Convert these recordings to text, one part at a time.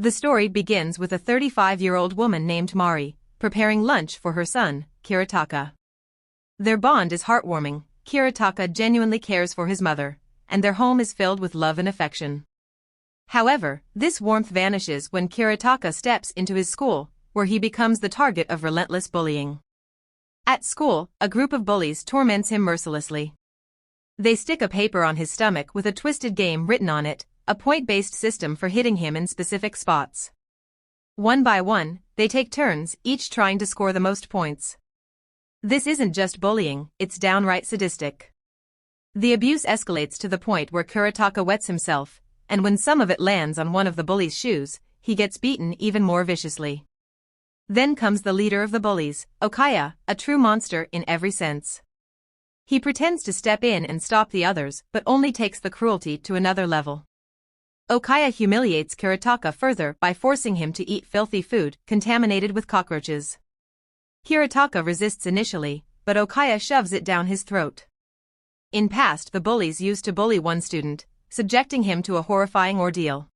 The story begins with a 35-year-old woman named Mari, preparing lunch for her son, Kiritaka. Their bond is heartwarming. Kiritaka genuinely cares for his mother, and their home is filled with love and affection. However, this warmth vanishes when Kiritaka steps into his school, where he becomes the target of relentless bullying. At school, a group of bullies torments him mercilessly. They stick a paper on his stomach with a twisted game written on it, a point-based system for hitting him in specific spots. One by one, they take turns, each trying to score the most points. This isn't just bullying, it's downright sadistic. The abuse escalates to the point where Kiritaka wets himself, and when some of it lands on one of the bullies' shoes, he gets beaten even more viciously. Then comes the leader of the bullies, Okaya, a true monster in every sense. He pretends to step in and stop the others, but only takes the cruelty to another level. Okaya humiliates Kiritaka further by forcing him to eat filthy food contaminated with cockroaches. Kiritaka resists initially, but Okaya shoves it down his throat. In past, the bullies used to bully one student, subjecting him to a horrifying ordeal.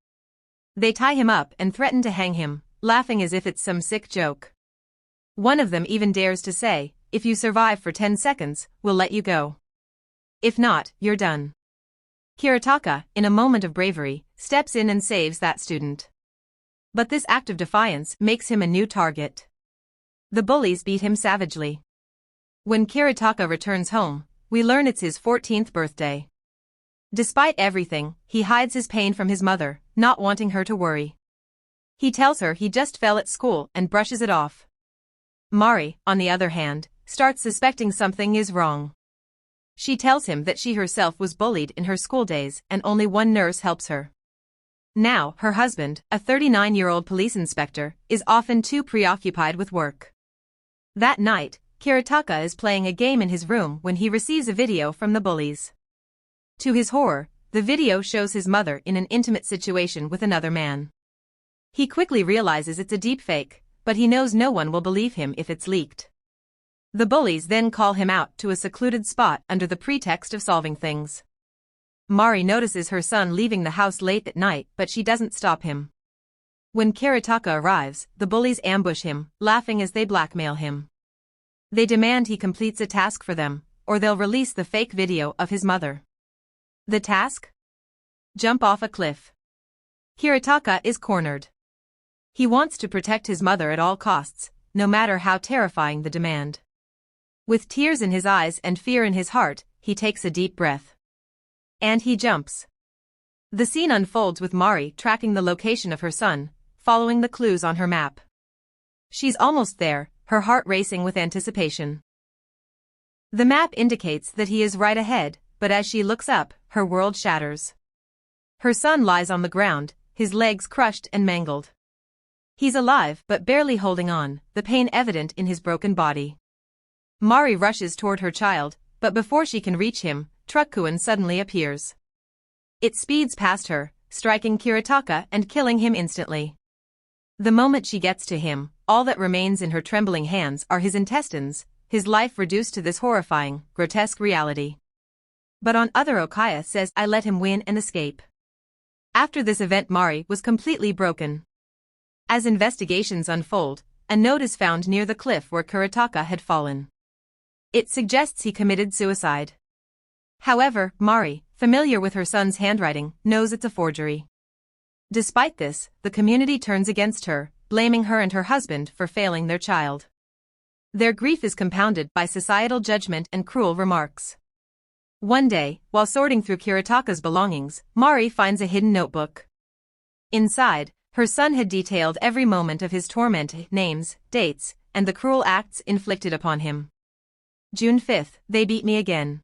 They tie him up and threaten to hang him, laughing as if it's some sick joke. One of them even dares to say, "If you survive for 10 seconds, we'll let you go. If not, you're done." Kiritaka, in a moment of bravery, steps in and saves that student. But this act of defiance makes him a new target. The bullies beat him savagely. When Kiritaka returns home, we learn it's his 14th birthday. Despite everything, he hides his pain from his mother, not wanting her to worry. He tells her he just fell at school and brushes it off. Mari, on the other hand, starts suspecting something is wrong. She tells him that she herself was bullied in her school days and only one nurse helps her. Now, her husband, a 39-year-old police inspector, is often too preoccupied with work. That night, Kiritaka is playing a game in his room when he receives a video from the bullies. To his horror, the video shows his mother in an intimate situation with another man. He quickly realizes it's a deepfake, but he knows no one will believe him if it's leaked. The bullies then call him out to a secluded spot under the pretext of solving things. Mari notices her son leaving the house late at night, but she doesn't stop him. When Kiritaka arrives, the bullies ambush him, laughing as they blackmail him. They demand he completes a task for them, or they'll release the fake video of his mother. The task? Jump off a cliff. Kiritaka is cornered. He wants to protect his mother at all costs, no matter how terrifying the demand. With tears in his eyes and fear in his heart, he takes a deep breath. And he jumps. The scene unfolds with Mari tracking the location of her son, following the clues on her map. She's almost there, her heart racing with anticipation. The map indicates that he is right ahead, but as she looks up, her world shatters. Her son lies on the ground, his legs crushed and mangled. He's alive but barely holding on, the pain evident in his broken body. Mari rushes toward her child, but before she can reach him, Truckkuin suddenly appears. It speeds past her, striking Kiritaka and killing him instantly. The moment she gets to him, all that remains in her trembling hands are his intestines, his life reduced to this horrifying, grotesque reality. But on other Okaya says I let him win and escape. After this event Mari was completely broken. As investigations unfold, a note is found near the cliff where Kiritaka had fallen. It suggests he committed suicide. However, Mari, familiar with her son's handwriting, knows it's a forgery. Despite this, the community turns against her, blaming her and her husband for failing their child. Their grief is compounded by societal judgment and cruel remarks. One day, while sorting through Kiritaka's belongings, Mari finds a hidden notebook. Inside, her son had detailed every moment of his torment, names, dates, and the cruel acts inflicted upon him. June 5th, they beat me again.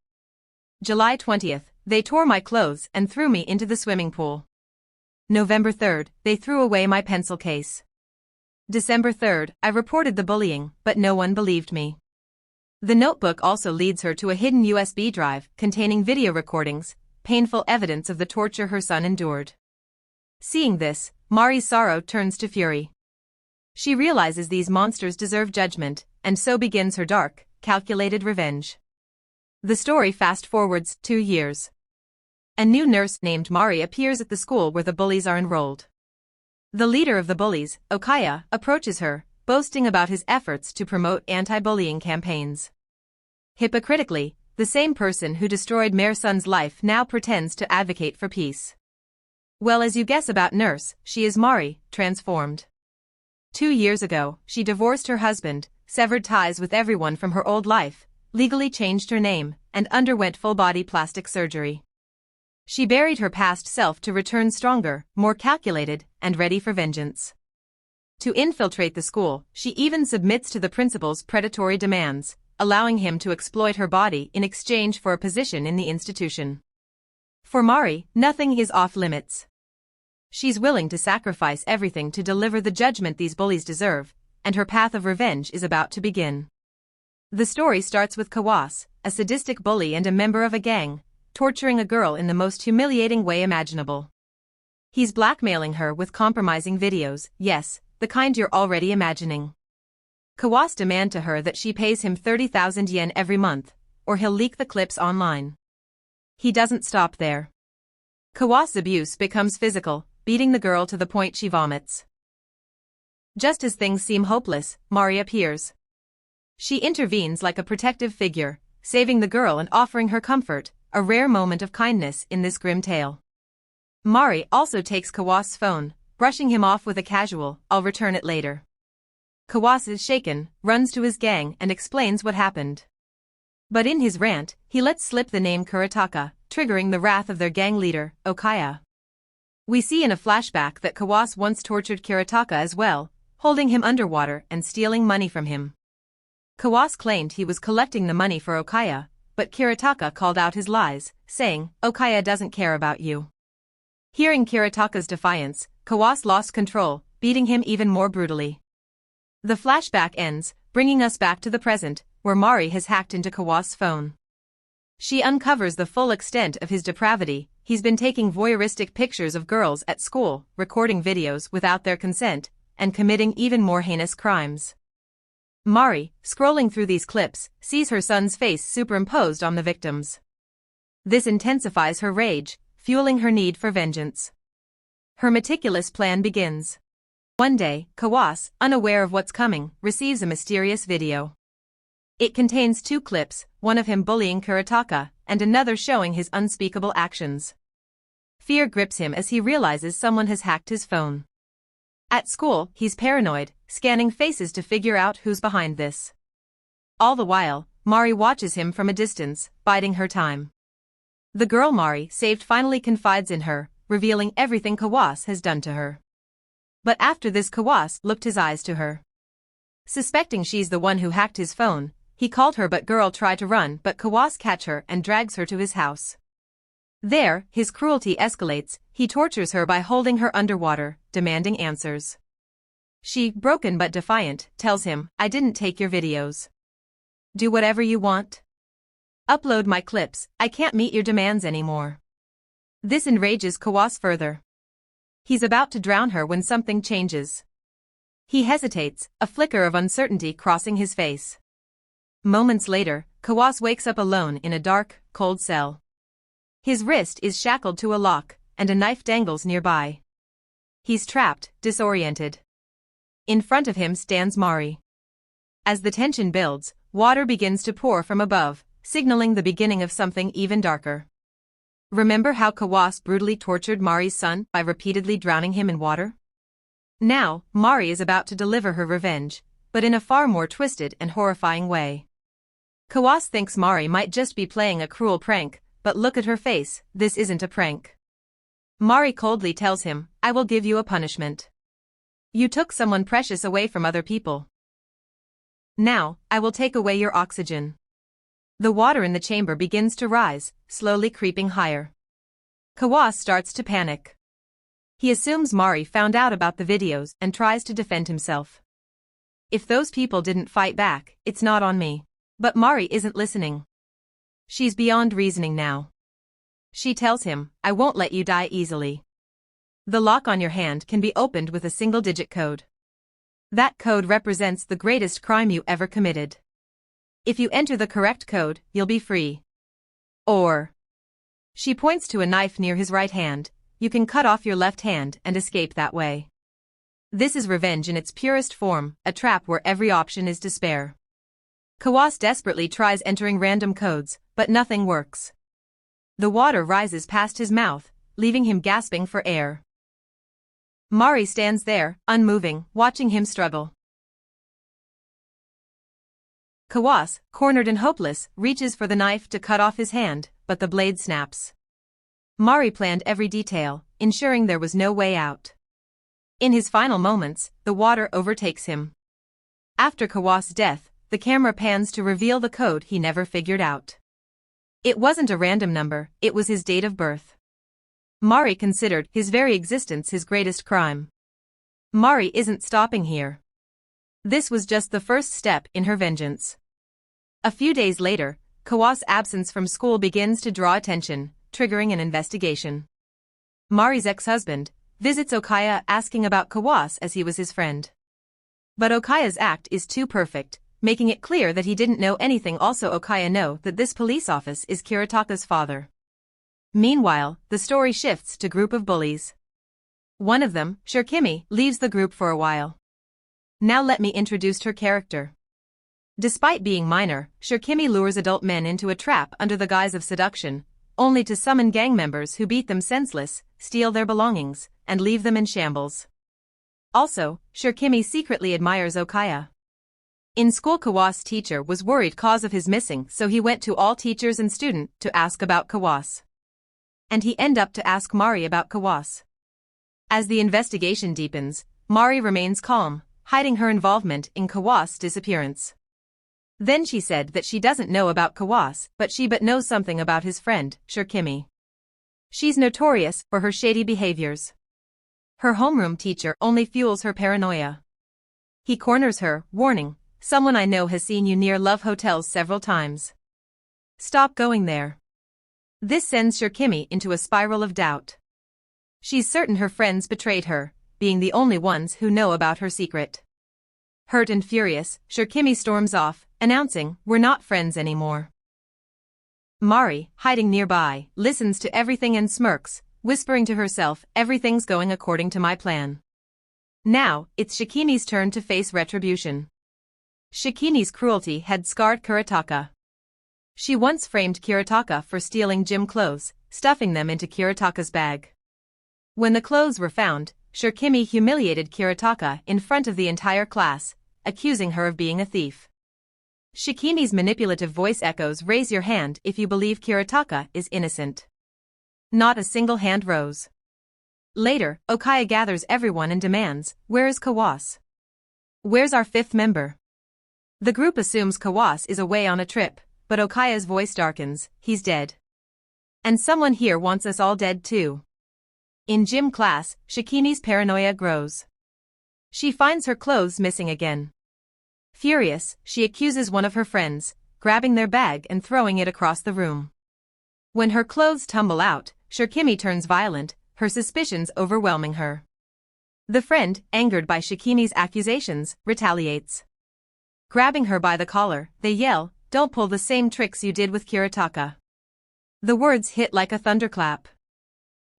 July 20th, they tore my clothes and threw me into the swimming pool. November 3rd, they threw away my pencil case. December 3rd, I reported the bullying, but no one believed me. The notebook also leads her to a hidden USB drive containing video recordings, painful evidence of the torture her son endured. Seeing this, Mari's sorrow turns to fury. She realizes these monsters deserve judgment, and so begins her dark, calculated revenge. The story fast-forwards 2 years. A new nurse named Mari appears at the school where the bullies are enrolled. The leader of the bullies, Okaya, approaches her, boasting about his efforts to promote anti-bullying campaigns. Hypocritically, the same person who destroyed Mayor-sun's life now pretends to advocate for peace. Well, as you guess about Nurse, she is Mari, transformed. 2 years ago, she divorced her husband, severed ties with everyone from her old life, legally changed her name, and underwent full-body plastic surgery. She buried her past self to return stronger, more calculated, and ready for vengeance. To infiltrate the school, she even submits to the principal's predatory demands, allowing him to exploit her body in exchange for a position in the institution. For Mari, nothing is off-limits. She's willing to sacrifice everything to deliver the judgment these bullies deserve, and her path of revenge is about to begin. The story starts with Kawai, a sadistic bully and a member of a gang, torturing a girl in the most humiliating way imaginable. He's blackmailing her with compromising videos, yes, the kind you're already imagining. Kawai demands to her that she pays him 30,000 yen every month, or he'll leak the clips online. He doesn't stop there. Kawai's abuse becomes physical, beating the girl to the point she vomits. Just as things seem hopeless, Mari appears. She intervenes like a protective figure, saving the girl and offering her comfort, a rare moment of kindness in this grim tale. Mari also takes Kawai's phone, brushing him off with a casual, "I'll return it later." Kawai is shaken, runs to his gang and explains what happened. But in his rant, he lets slip the name Kuretaka, triggering the wrath of their gang leader, Okaya. We see in a flashback that Kawai once tortured Kuretaka as well, holding him underwater and stealing money from him. Kawai claimed he was collecting the money for Okaya, but Kuretaka called out his lies, saying, "Okaya doesn't care about you." Hearing Kuretaka's defiance, Kawai lost control, beating him even more brutally. The flashback ends, bringing us back to the present, where Mari has hacked into Kawai's phone. She uncovers the full extent of his depravity. He's been taking voyeuristic pictures of girls at school, recording videos without their consent, and committing even more heinous crimes. Mari, scrolling through these clips, sees her son's face superimposed on the victims. This intensifies her rage, fueling her need for vengeance. Her meticulous plan begins. One day, Kawai, unaware of what's coming, receives a mysterious video. It contains 2 clips, one of him bullying Kuretaka, and another showing his unspeakable actions. Fear grips him as he realizes someone has hacked his phone. At school, he's paranoid, scanning faces to figure out who's behind this. All the while, Mari watches him from a distance, biding her time. The girl Mari saved finally confides in her, revealing everything Kawai has done to her. But after this, Kawai looked his eyes to her. Suspecting she's the one who hacked his phone, he called her but girl tried to run but Kawai catches her and drags her to his house. There, his cruelty escalates, he tortures her by holding her underwater, demanding answers. She, broken but defiant, tells him, "I didn't take your videos. Do whatever you want. Upload my clips, I can't meet your demands anymore." This enrages Kawai further. He's about to drown her when something changes. He hesitates, a flicker of uncertainty crossing his face. Moments later, Kawai wakes up alone in a dark, cold cell. His wrist is shackled to a lock, and a knife dangles nearby. He's trapped, disoriented. In front of him stands Mari. As the tension builds, water begins to pour from above, signaling the beginning of something even darker. Remember how Kawai brutally tortured Mari's son by repeatedly drowning him in water? Now, Mari is about to deliver her revenge, but in a far more twisted and horrifying way. Kawai thinks Mari might just be playing a cruel prank, but look at her face, this isn't a prank. Mari coldly tells him, "I will give you a punishment. You took someone precious away from other people. Now, I will take away your oxygen." The water in the chamber begins to rise, slowly creeping higher. Kawai starts to panic. He assumes Mari found out about the videos and tries to defend himself. "If those people didn't fight back, it's not on me." But Mari isn't listening. She's beyond reasoning now. She tells him, "I won't let you die easily. The lock on your hand can be opened with a single-digit code. That code represents the greatest crime you ever committed. If you enter the correct code, you'll be free. Or..." She points to a knife near his right hand, "You can cut off your left hand and escape that way." This is revenge in its purest form, a trap where every option is despair. Kawai desperately tries entering random codes, but nothing works. The water rises past his mouth, leaving him gasping for air. Mari stands there, unmoving, watching him struggle. Kawai, cornered and hopeless, reaches for the knife to cut off his hand, but the blade snaps. Mari planned every detail, ensuring there was no way out. In his final moments, the water overtakes him. After Kawai's death, the camera pans to reveal the code he never figured out. It wasn't a random number, it was his date of birth. Mari considered his very existence his greatest crime. Mari isn't stopping here. This was just the first step in her vengeance. A few days later, Kawai's absence from school begins to draw attention, triggering an investigation. Mari's ex-husband visits Okaya asking about Kawai as he was his friend. But Okaya's act is too perfect, making it clear that he didn't know anything. Also, Okaya knows that this police office is Kiritaka's father. Meanwhile, the story shifts to a group of bullies. One of them, Shirkimi, leaves the group for a while. Now let me introduce her character. Despite being minor, Shirkimi lures adult men into a trap under the guise of seduction, only to summon gang members who beat them senseless, steal their belongings, and leave them in shambles. Also, Shirkimi secretly admires Okaya. In school, Kawai's teacher was worried cause of his missing, so he went to all teachers and students to ask about Kawai. And he ended up to ask Mari about Kawai. As the investigation deepens, Mari remains calm, hiding her involvement in Kawai's disappearance. Then she said that she doesn't know about Kawai, but knows something about his friend, Shirkimi. She's notorious for her shady behaviors. Her homeroom teacher only fuels her paranoia. He corners her, warning, "Someone I know has seen you near Love Hotels several times. Stop going there." This sends Shirkimi into a spiral of doubt. She's certain her friends betrayed her, being the only ones who know about her secret. Hurt and furious, Shirkimi storms off, announcing, "We're not friends anymore." Mari, hiding nearby, listens to everything and smirks, whispering to herself, "Everything's going according to my plan." Now, it's Shikimi's turn to face retribution. Shikimi's cruelty had scarred Kiritaka. She once framed Kiritaka for stealing gym clothes, stuffing them into Kiritaka's bag. When the clothes were found, Shirkimi humiliated Kiritaka in front of the entire class, accusing her of being a thief. Shikimi's manipulative voice echoes, "Raise your hand if you believe Kiritaka is innocent." Not a single hand rose. Later, Okaya gathers everyone and demands, "Where is Kawai? Where's our fifth member?" The group assumes Kawai is away on a trip, but Okaya's voice darkens, "He's dead. And someone here wants us all dead too." In gym class, Shikimi's paranoia grows. She finds her clothes missing again. Furious, she accuses one of her friends, grabbing their bag and throwing it across the room. When her clothes tumble out, Shirkimi turns violent, her suspicions overwhelming her. The friend, angered by Shikimi's accusations, retaliates. Grabbing her by the collar, they yell, "Don't pull the same tricks you did with Kiritaka." The words hit like a thunderclap.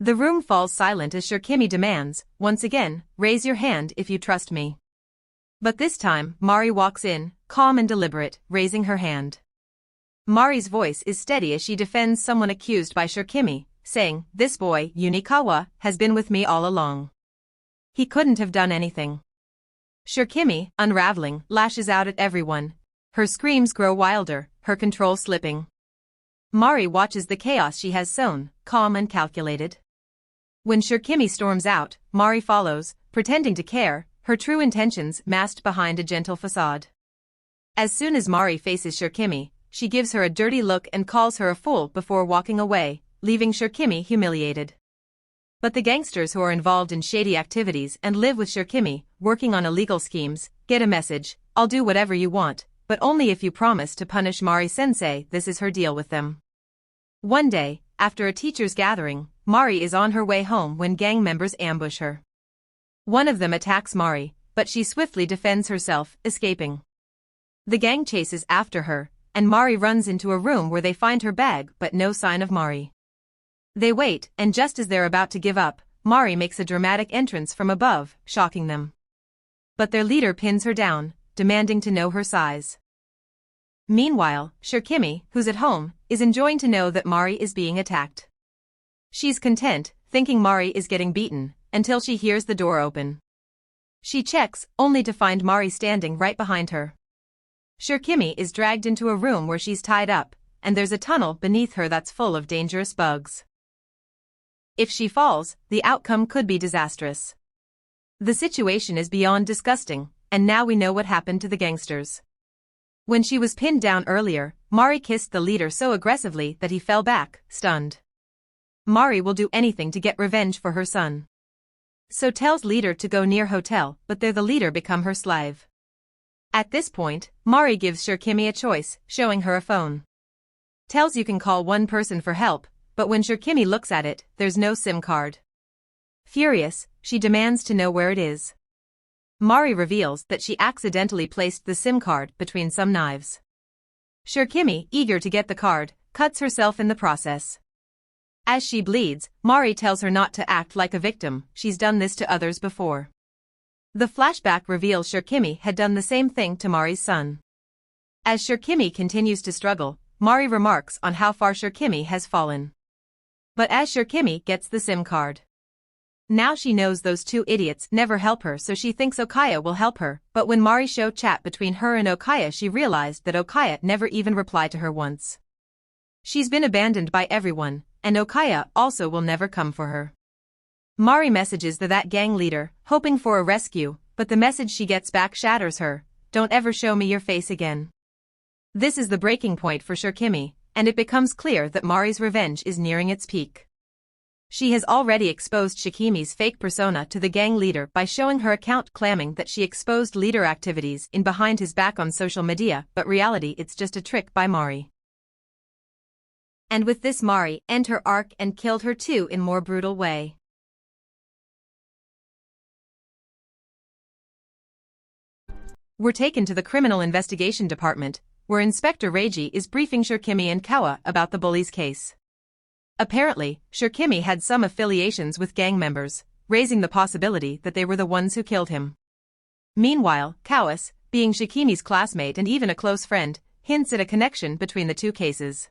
The room falls silent as Shirkimi demands, once again, "Raise your hand if you trust me." But this time, Mari walks in, calm and deliberate, raising her hand. Mari's voice is steady as she defends someone accused by Shirkimi, saying, "This boy, Kawai, has been with me all along. He couldn't have done anything." Shirkimi, unraveling, lashes out at everyone. Her screams grow wilder, her control slipping. Mari watches the chaos she has sown, calm and calculated. When Shirkimi storms out, Mari follows, pretending to care, her true intentions masked behind a gentle facade. As soon as Mari faces Shirkimi, she gives her a dirty look and calls her a fool before walking away, leaving Shirkimi humiliated. But the gangsters who are involved in shady activities and live with Shirkimi, working on illegal schemes, get a message, "I'll do whatever you want, but only if you promise to punish Mari-sensei." This is her deal with them. One day, after a teacher's gathering, Mari is on her way home when gang members ambush her. One of them attacks Mari, but she swiftly defends herself, escaping. The gang chases after her, and Mari runs into a room where they find her bag but no sign of Mari. They wait, and just as they're about to give up, Mari makes a dramatic entrance from above, shocking them. But their leader pins her down, demanding to know her size. Meanwhile, Shirkimi, who's at home, is enjoying to know that Mari is being attacked. She's content, thinking Mari is getting beaten, until she hears the door open. She checks, only to find Mari standing right behind her. Shirkimi is dragged into a room where she's tied up, and there's a tunnel beneath her that's full of dangerous bugs. If she falls, the outcome could be disastrous. The situation is beyond disgusting, and now we know what happened to the gangsters. When she was pinned down earlier, Mari kissed the leader so aggressively that he fell back, stunned. Mari will do anything to get revenge for her son. So tells leader to go near hotel, but there the leader become her slave. At this point, Mari gives Shirkimi a choice, showing her a phone. Tells you can call one person for help, but when Shirkimi looks at it, there's no SIM card. Furious, she demands to know where it is. Mari reveals that she accidentally placed the SIM card between some knives. Shirkimi, eager to get the card, cuts herself in the process. As she bleeds, Mari tells her not to act like a victim, she's done this to others before. The flashback reveals Shirkimi had done the same thing to Mari's son. As Shirkimi continues to struggle, Mari remarks on how far Shirkimi has fallen. But as Shirkimi gets the SIM card, now she knows those two idiots never help her, so she thinks Okaya will help her, but when Mari showed chat between her and Okaya, she realized that Okaya never even replied to her once. She's been abandoned by everyone, and Okaya also will never come for her. Mari messages that gang leader, hoping for a rescue, but the message she gets back shatters her. Don't ever show me your face again. This is the breaking point for Shirkimi, and it becomes clear that Mari's revenge is nearing its peak. She has already exposed Shikimi's fake persona to the gang leader by showing her account claiming that she exposed leader activities in behind his back on social media, but reality it's just a trick by Mari. And with this Mari end her arc and killed her too in more brutal way. We're taken to the Criminal Investigation Department, where Inspector Reiji is briefing Shirkimi and Kawa about the bullies case. Apparently, Shirkimi had some affiliations with gang members, raising the possibility that they were the ones who killed him. Meanwhile, Kawas, being Shikimi's classmate and even a close friend, hints at a connection between the two cases.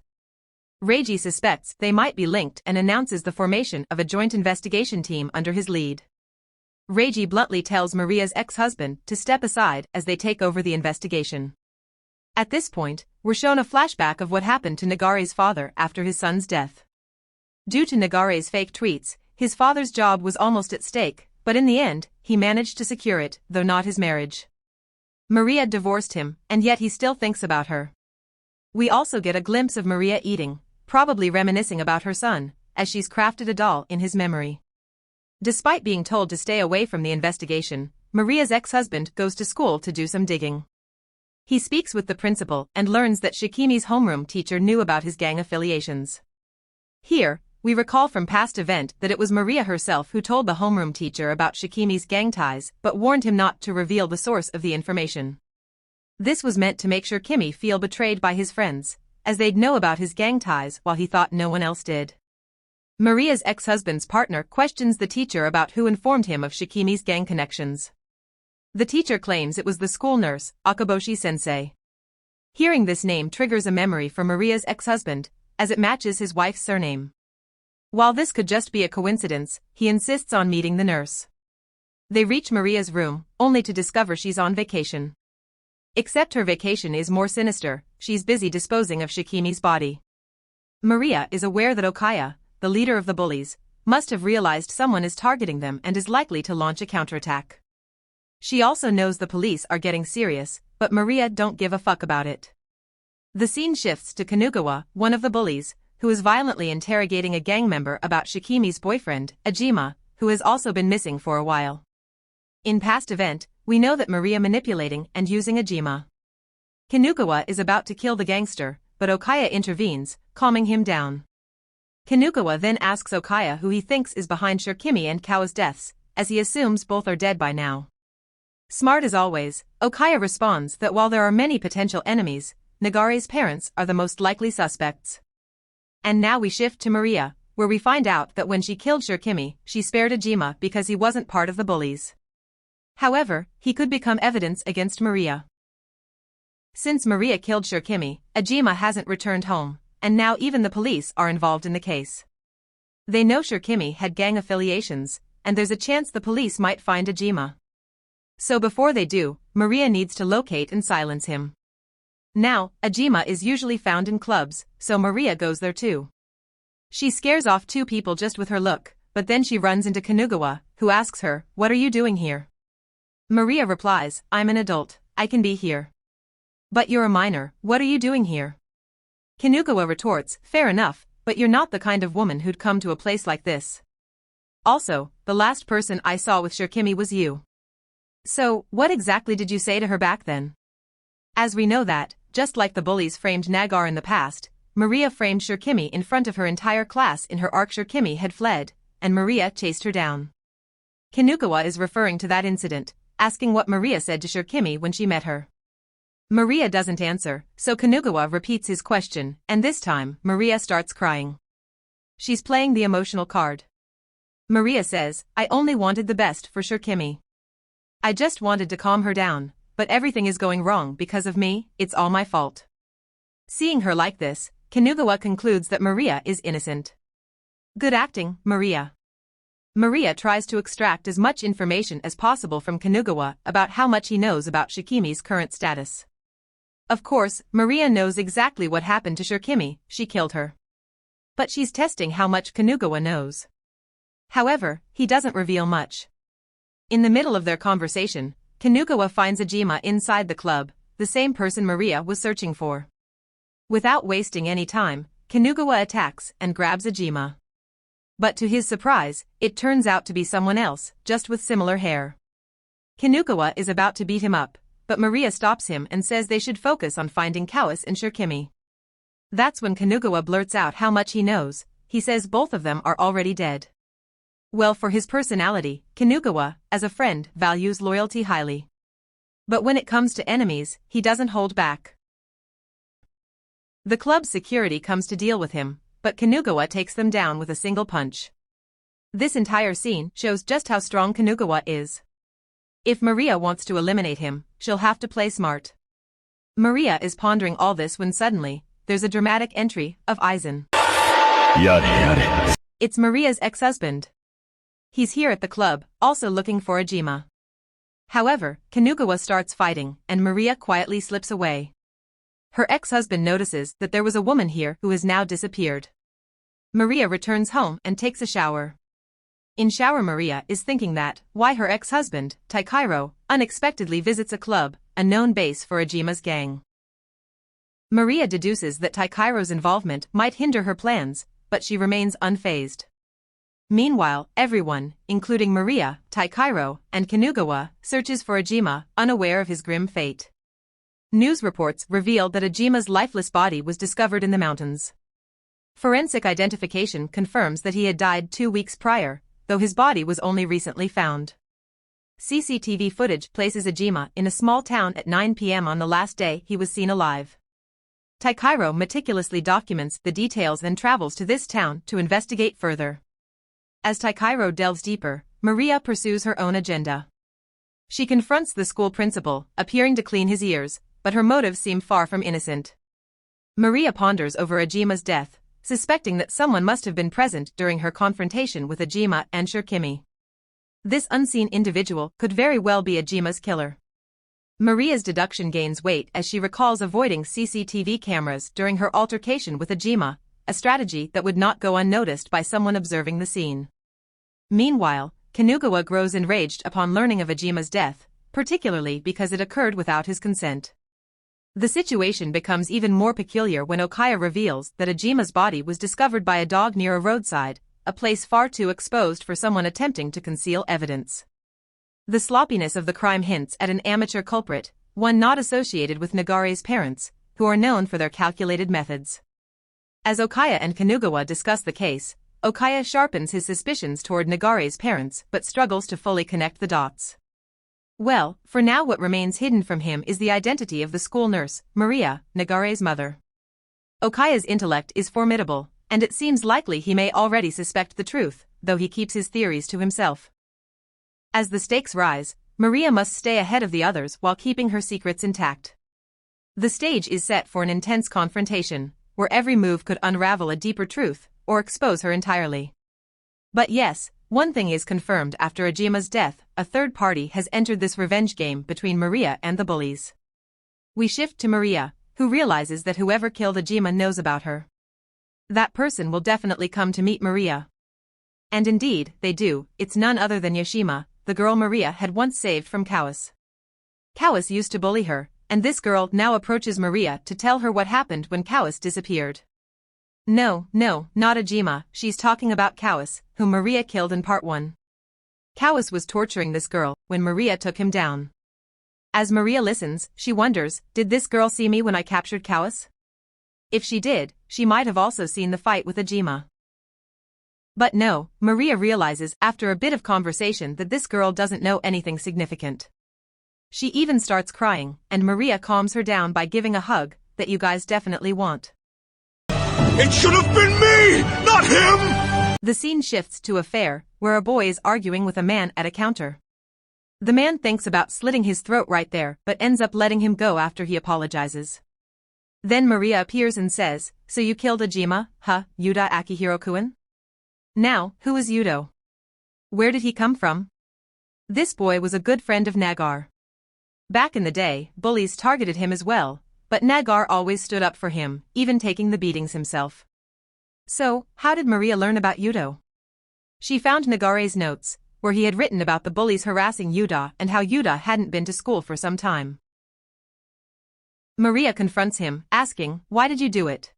Reiji suspects they might be linked and announces the formation of a joint investigation team under his lead. Reiji bluntly tells Maria's ex-husband to step aside as they take over the investigation. At this point, we're shown a flashback of what happened to Nagare's father after his son's death. Due to Nagare's fake tweets, his father's job was almost at stake, but in the end, he managed to secure it, though not his marriage. Maria divorced him, and yet he still thinks about her. We also get a glimpse of Maria eating, probably reminiscing about her son, as she's crafted a doll in his memory. Despite being told to stay away from the investigation, Maria's ex-husband goes to school to do some digging. He speaks with the principal and learns that Shikimi's homeroom teacher knew about his gang affiliations. Here, we recall from past event that it was Maria herself who told the homeroom teacher about Shikimi's gang ties but warned him not to reveal the source of the information. This was meant to make Shirkimi feel betrayed by his friends, as they'd know about his gang ties while he thought no one else did. Maria's ex-husband's partner questions the teacher about who informed him of Shikimi's gang connections. The teacher claims it was the school nurse, Akaboshi-sensei. Hearing this name triggers a memory for Maria's ex-husband, as it matches his wife's surname. While this could just be a coincidence, he insists on meeting the nurse. They reach Maria's room, only to discover she's on vacation. Except her vacation is more sinister, she's busy disposing of Shikimi's body. Maria is aware that Okaya, the leader of the bullies, must have realized someone is targeting them and is likely to launch a counterattack. She also knows the police are getting serious, but Maria don't give a fuck about it. The scene shifts to Kanugawa, one of the bullies, who is violently interrogating a gang member about Shikimi's boyfriend, Ajima, who has also been missing for a while. In past event, we know that Maria manipulating and using Ajima. Kanugawa is about to kill the gangster, but Okaya intervenes, calming him down. Kanugawa then asks Okaya who he thinks is behind Shirkimi and Kawa's deaths, as he assumes both are dead by now. Smart as always, Okaya responds that while there are many potential enemies, Nagare's parents are the most likely suspects. And now we shift to Maria, where we find out that when she killed Shirkimi, she spared Ajima because he wasn't part of the bullies. However, he could become evidence against Maria. Since Maria killed Shirokimi, Ajima hasn't returned home, and now even the police are involved in the case. They know Shirokimi had gang affiliations, and there's a chance the police might find Ajima. So before they do, Maria needs to locate and silence him. Now, Ajima is usually found in clubs, so Maria goes there too. She scares off two people just with her look, but then she runs into Kanugawa, who asks her, "What are you doing here?" Maria replies, "I'm an adult, I can be here." "But you're a minor, what are you doing here?" Kanugawa retorts, "Fair enough, but you're not the kind of woman who'd come to a place like this. Also, the last person I saw with Shirokimi was you. So, what exactly did you say to her back then?" As we know that, just like the bullies framed Nagar in the past, Maria framed Shirokimi in front of her entire class in her arc. Shirokimi had fled, and Maria chased her down. Kanugawa is referring to that incident, asking what Maria said to Shirokimi when she met her. Maria doesn't answer, so Kanugawa repeats his question, and this time, Maria starts crying. She's playing the emotional card. Maria says, "I only wanted the best for Shirokimi. I just wanted to calm her down, but everything is going wrong because of me, it's all my fault." Seeing her like this, Kanugawa concludes that Maria is innocent. Good acting, Maria. Maria tries to extract as much information as possible from Kanugawa about how much he knows about Shikimi's current status. Of course, Maria knows exactly what happened to Shirokimi, she killed her. But she's testing how much Kanugawa knows. However, he doesn't reveal much. In the middle of their conversation, Kanugawa finds Ajima inside the club, the same person Maria was searching for. Without wasting any time, Kanugawa attacks and grabs Ajima. But to his surprise, it turns out to be someone else, just with similar hair. Kanugawa is about to beat him up, but Maria stops him and says they should focus on finding Kawai and Shirokimi. That's when Kanugawa blurts out how much he knows. He says both of them are already dead. Well, for his personality, Kanugawa, as a friend, values loyalty highly. But when it comes to enemies, he doesn't hold back. The club's security comes to deal with him, but Kanugawa takes them down with a single punch. This entire scene shows just how strong Kanugawa is. If Maria wants to eliminate him, she'll have to play smart. Maria is pondering all this when suddenly, there's a dramatic entry of Aizen. It's Maria's ex-husband. He's here at the club, also looking for Ajima. However, Kanugawa starts fighting, and Maria quietly slips away. Her ex-husband notices that there was a woman here who has now disappeared. Maria returns home and takes a shower. In shower, Maria is thinking that, why her ex-husband, Takeiro, unexpectedly visits a club, a known base for Ajima's gang. Maria deduces that Takeiro's involvement might hinder her plans, but she remains unfazed. Meanwhile, everyone, including Maria, Takeiro, and Kanugawa, searches for Ajima, unaware of his grim fate. News reports revealed that Ajima's lifeless body was discovered in the mountains. Forensic identification confirms that he had died 2 weeks prior, though his body was only recently found. CCTV footage places Ajima in a small town at 9 p.m. on the last day he was seen alive. Takeiro meticulously documents the details and travels to this town to investigate further. As Takeiro delves deeper, Maria pursues her own agenda. She confronts the school principal, appearing to clean his ears, but her motives seem far from innocent. Maria ponders over Ajima's death, suspecting that someone must have been present during her confrontation with Ajima and Shirokimi. This unseen individual could very well be Ajima's killer. Maria's deduction gains weight as she recalls avoiding CCTV cameras during her altercation with Ajima, a strategy that would not go unnoticed by someone observing the scene. Meanwhile, Kanugawa grows enraged upon learning of Ajima's death, particularly because it occurred without his consent. The situation becomes even more peculiar when Okaya reveals that Ajima's body was discovered by a dog near a roadside, a place far too exposed for someone attempting to conceal evidence. The sloppiness of the crime hints at an amateur culprit, one not associated with Nagare's parents, who are known for their calculated methods. As Okaya and Kanugawa discuss the case, Okaya sharpens his suspicions toward Nagare's parents but struggles to fully connect the dots. Well, for now what remains hidden from him is the identity of the school nurse, Maria, Nagare's mother. Okaya's intellect is formidable, and it seems likely he may already suspect the truth, though he keeps his theories to himself. As the stakes rise, Maria must stay ahead of the others while keeping her secrets intact. The stage is set for an intense confrontation, where every move could unravel a deeper truth or expose her entirely. But yes, one thing is confirmed: after Ajima's death, a third party has entered this revenge game between Maria and the bullies. We shift to Maria, who realizes that whoever killed Ajima knows about her. That person will definitely come to meet Maria. And indeed, they do. It's none other than Yoshima, the girl Maria had once saved from Kawai. Kawai used to bully her, and this girl now approaches Maria to tell her what happened when Kawai disappeared. No, not Ajima, she's talking about Kawai, whom Maria killed in part 1. Kawai was torturing this girl when Maria took him down. As Maria listens, she wonders, did this girl see me when I captured Kawai? If she did, she might have also seen the fight with Ajima. But no, Maria realizes after a bit of conversation that this girl doesn't know anything significant. She even starts crying, and Maria calms her down by giving a hug that you guys definitely want. It should have been me, not him! The scene shifts to a fair, where a boy is arguing with a man at a counter. The man thinks about slitting his throat right there, but ends up letting him go after he apologizes. Then Maria appears and says, "So you killed Ajima, huh, Yuda Akihiro-kun? Now, who is Yudo? Where did he come from?" This boy was a good friend of Nagar. Back in the day, bullies targeted him as well, but Nagar always stood up for him, even taking the beatings himself. So, how did Maria learn about Yudo? She found Nagare's notes, where he had written about the bullies harassing Yuda and how Yuda hadn't been to school for some time. Maria confronts him, asking, "Why did you do it?"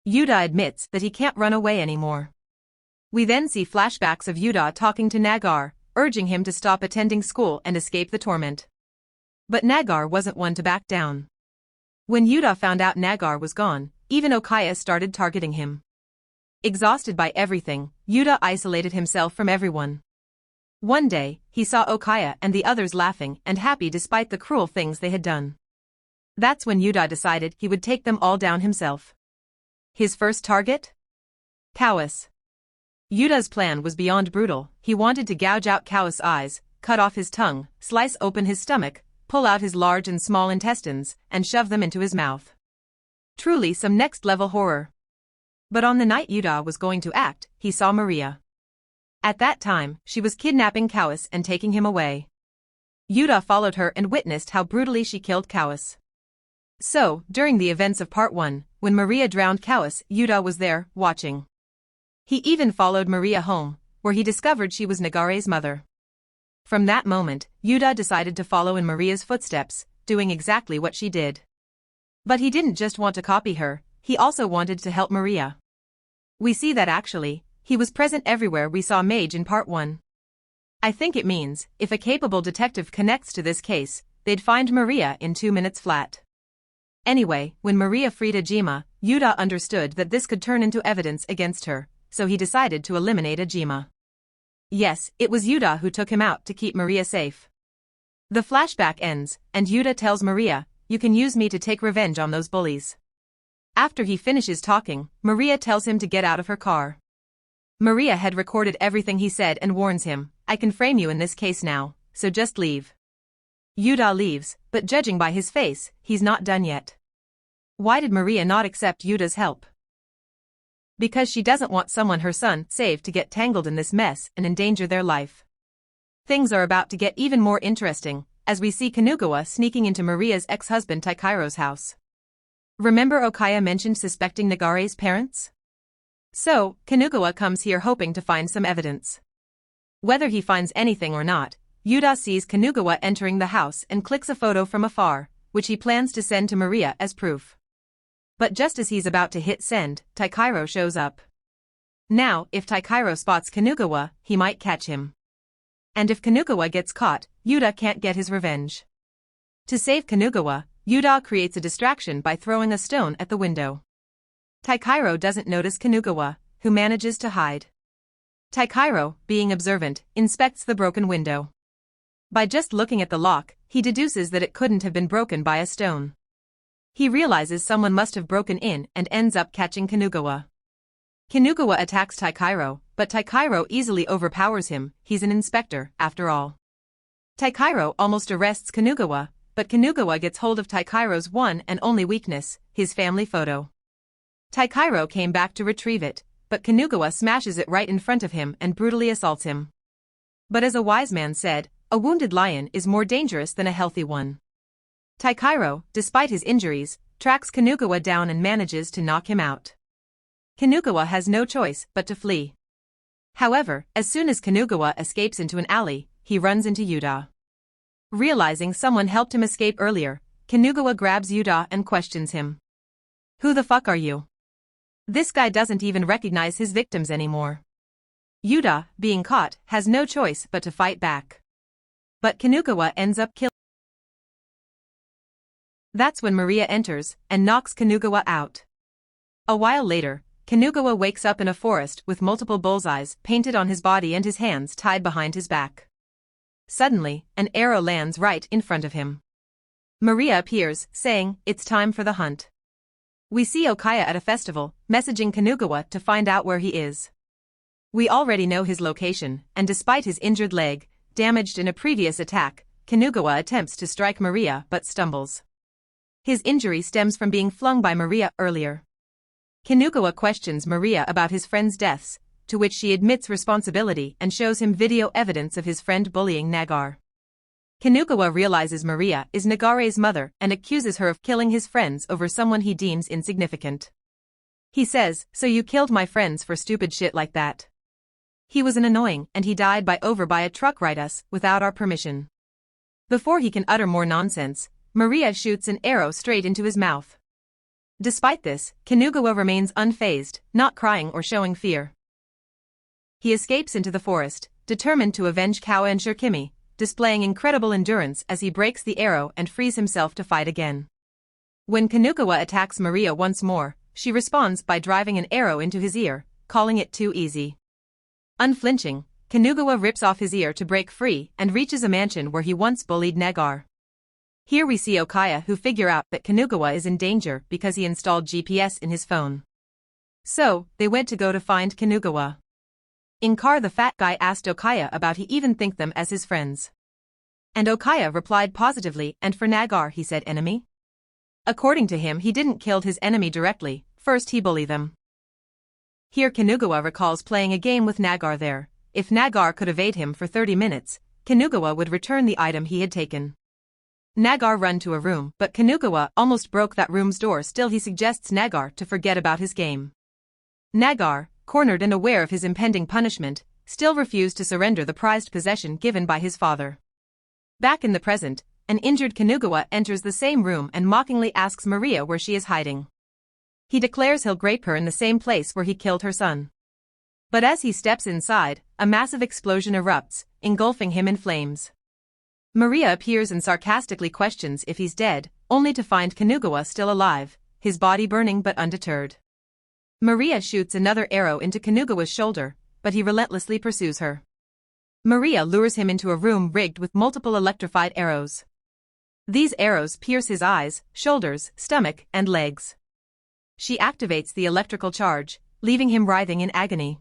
Yuda admits that he can't run away anymore. We then see flashbacks of Yuda talking to Nagar, urging him to stop attending school and escape the torment. But Nagar wasn't one to back down. When Yuda found out Nagar was gone, even Okaya started targeting him. Exhausted by everything, Yuda isolated himself from everyone. One day, he saw Okaya and the others laughing and happy despite the cruel things they had done. That's when Yuda decided he would take them all down himself. His first target? Kawai. Yuda's plan was beyond brutal. He wanted to gouge out Kawai's eyes, cut off his tongue, slice open his stomach, pull out his large and small intestines, and shove them into his mouth. Truly some next-level horror. But on the night Yuda was going to act, he saw Maria. At that time, she was kidnapping Kawai and taking him away. Yuda followed her and witnessed how brutally she killed Kawai. So, during the events of part 1, when Maria drowned Kawai, Yuda was there, watching. He even followed Maria home, where he discovered she was Nagare's mother. From that moment, Yuda decided to follow in Maria's footsteps, doing exactly what she did. But he didn't just want to copy her, he also wanted to help Maria. We see that actually, he was present everywhere we saw Mage in part 1. I think it means, if a capable detective connects to this case, they'd find Maria in 2 minutes flat. Anyway, when Maria freed Ajima, Yuda understood that this could turn into evidence against her, so he decided to eliminate Ajima. Yes, it was Yuda who took him out to keep Maria safe. The flashback ends, and Yuda tells Maria, "You can use me to take revenge on those bullies." After he finishes talking, Maria tells him to get out of her car. Maria had recorded everything he said and warns him, "I can frame you in this case now, so just leave." Yuda leaves, but judging by his face, he's not done yet. Why did Maria not accept Yuda's help? Because she doesn't want someone her son saved to get tangled in this mess and endanger their life. Things are about to get even more interesting, as we see Kanugawa sneaking into Maria's ex-husband Taikairo's house. Remember Okaya mentioned suspecting Nagare's parents? So, Kanugawa comes here hoping to find some evidence. Whether he finds anything or not, Yuda sees Kanugawa entering the house and clicks a photo from afar, which he plans to send to Maria as proof. But just as he's about to hit send, Taikairo shows up. Now, if Taikairo spots Kanugawa, he might catch him. And if Kanugawa gets caught, Yuda can't get his revenge. To save Kanugawa, Yuda creates a distraction by throwing a stone at the window. Taikairo doesn't notice Kanugawa, who manages to hide. Taikairo, being observant, inspects the broken window. By just looking at the lock, he deduces that it couldn't have been broken by a stone. He realizes someone must have broken in and ends up catching Kanugawa. Kanugawa attacks Taikairo, but Taikairo easily overpowers him, he's an inspector, after all. Takeiro almost arrests Kanugawa, but Kanugawa gets hold of Takeiro's one and only weakness, his family photo. Takeiro came back to retrieve it, but Kanugawa smashes it right in front of him and brutally assaults him. But as a wise man said, a wounded lion is more dangerous than a healthy one. Takeiro, despite his injuries, tracks Kanugawa down and manages to knock him out. Kanugawa has no choice but to flee. However, as soon as Kanugawa escapes into an alley, he runs into Yuda. Realizing someone helped him escape earlier, Kanugawa grabs Yuda and questions him. "Who the fuck are you?" This guy doesn't even recognize his victims anymore. Yuda, being caught, has no choice but to fight back. But Kanugawa ends up killing. That's when Maria enters and knocks Kanugawa out. A while later, Kanugawa wakes up in a forest with multiple bullseyes painted on his body and his hands tied behind his back. Suddenly, an arrow lands right in front of him. Maria appears, saying, "It's time for the hunt." We see Okaya at a festival, messaging Kanugawa to find out where he is. We already know his location, and despite his injured leg, damaged in a previous attack, Kanugawa attempts to strike Maria but stumbles. His injury stems from being flung by Maria earlier. Kanugawa questions Maria about his friend's deaths, to which she admits responsibility and shows him video evidence of his friend bullying Nagar. Kanugawa realizes Maria is Nagare's mother and accuses her of killing his friends over someone he deems insignificant. He says, "So you killed my friends for stupid shit like that? He was an annoying and he died by a truck ride us without our permission." Before he can utter more nonsense, Maria shoots an arrow straight into his mouth. Despite this, Kanugawa remains unfazed, not crying or showing fear. He escapes into the forest, determined to avenge Kawai and Shirkimi, displaying incredible endurance as he breaks the arrow and frees himself to fight again. When Kanugawa attacks Maria once more, she responds by driving an arrow into his ear, calling it too easy. Unflinching, Kanugawa rips off his ear to break free and reaches a mansion where he once bullied Nagar. Here we see Okaya who figure out that Kanugawa is in danger because he installed GPS in his phone. So, they went to go to find Kanugawa. In car, the fat guy asked Okaya about he even think them as his friends. And Okaya replied positively, and for Nagar he said enemy? According to him, he didn't kill his enemy directly, first he bullied them. Here Kanugawa recalls playing a game with Nagar there. If Nagar could evade him for 30 minutes, Kanugawa would return the item he had taken. Nagar run to a room, but Kanugawa almost broke that room's door. Still he suggests Nagar to forget about his game. Nagar, cornered and aware of his impending punishment, still refused to surrender the prized possession given by his father. Back in the present, an injured Kanugawa enters the same room and mockingly asks Maria where she is hiding. He declares he'll grape her in the same place where he killed her son. But as he steps inside, a massive explosion erupts, engulfing him in flames. Maria appears and sarcastically questions if he's dead, only to find Kanugawa still alive, his body burning but undeterred. Maria shoots another arrow into Kanugawa's shoulder, but he relentlessly pursues her. Maria lures him into a room rigged with multiple electrified arrows. These arrows pierce his eyes, shoulders, stomach, and legs. She activates the electrical charge, leaving him writhing in agony.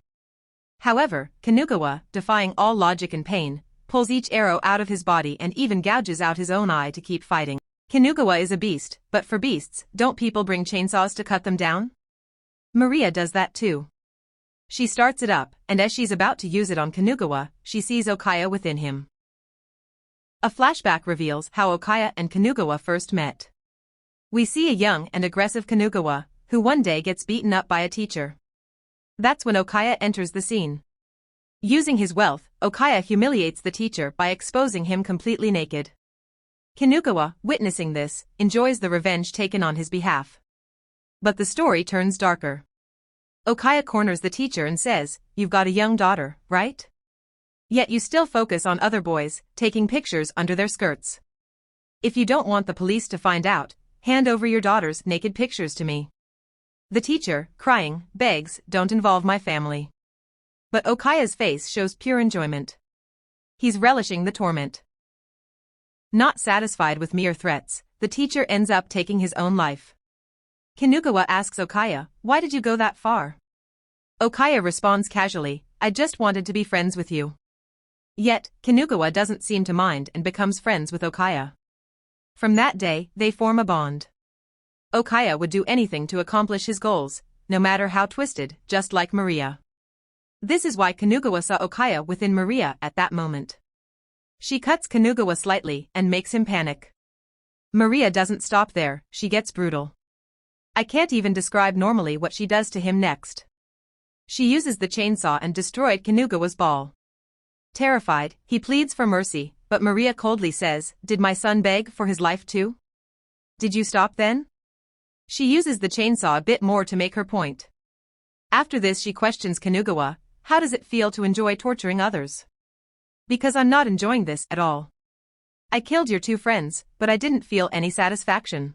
However, Kanugawa, defying all logic and pain, pulls each arrow out of his body and even gouges out his own eye to keep fighting. Kanugawa is a beast, but for beasts, don't people bring chainsaws to cut them down? Maria does that too. She starts it up, and as she's about to use it on Kanugawa, she sees Okaya within him. A flashback reveals how Okaya and Kanugawa first met. We see a young and aggressive Kanugawa, who one day gets beaten up by a teacher. That's when Okaya enters the scene. Using his wealth, Okaya humiliates the teacher by exposing him completely naked. Kanugawa, witnessing this, enjoys the revenge taken on his behalf. But the story turns darker. Okaya corners the teacher and says, "You've got a young daughter, right? Yet you still focus on other boys, taking pictures under their skirts. If you don't want the police to find out, hand over your daughter's naked pictures to me." The teacher, crying, begs, "Don't involve my family." But Okaya's face shows pure enjoyment. He's relishing the torment. Not satisfied with mere threats, the teacher ends up taking his own life. Kanugawa asks Okaya, "Why did you go that far?" Okaya responds casually, "I just wanted to be friends with you." Yet, Kinugawa doesn't seem to mind and becomes friends with Okaya. From that day, they form a bond. Okaya would do anything to accomplish his goals, no matter how twisted, just like Maria. This is why Kinugawa saw Okaya within Maria at that moment. She cuts Kinugawa slightly and makes him panic. Maria doesn't stop there, she gets brutal. I can't even describe normally what she does to him next. She uses the chainsaw and destroyed Kinugawa's ball. Terrified, he pleads for mercy, but Maria coldly says, "Did my son beg for his life too? Did you stop then?" She uses the chainsaw a bit more to make her point. After this she questions Kinugawa, "How does it feel to enjoy torturing others?" "Because I'm not enjoying this at all. I killed your two friends, but I didn't feel any satisfaction.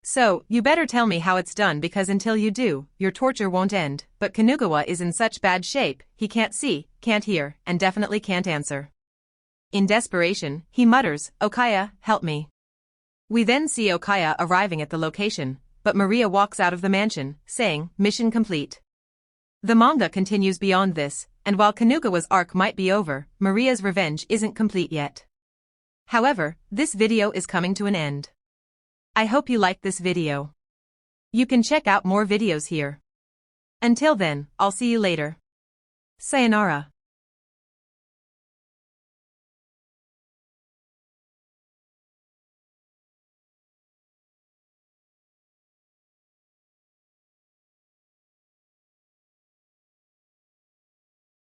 So, you better tell me how it's done because until you do, your torture won't end." But Kinugawa is in such bad shape, he can't see, can't hear, and definitely can't answer. In desperation, he mutters, "Okaya, help me." We then see Okaya arriving at the location, but Maria walks out of the mansion, saying, "Mission complete." The manga continues beyond this, and while Kinugawa's arc might be over, Maria's revenge isn't complete yet. However, this video is coming to an end. I hope you liked this video. You can check out more videos here. Until then, I'll see you later. Sayonara.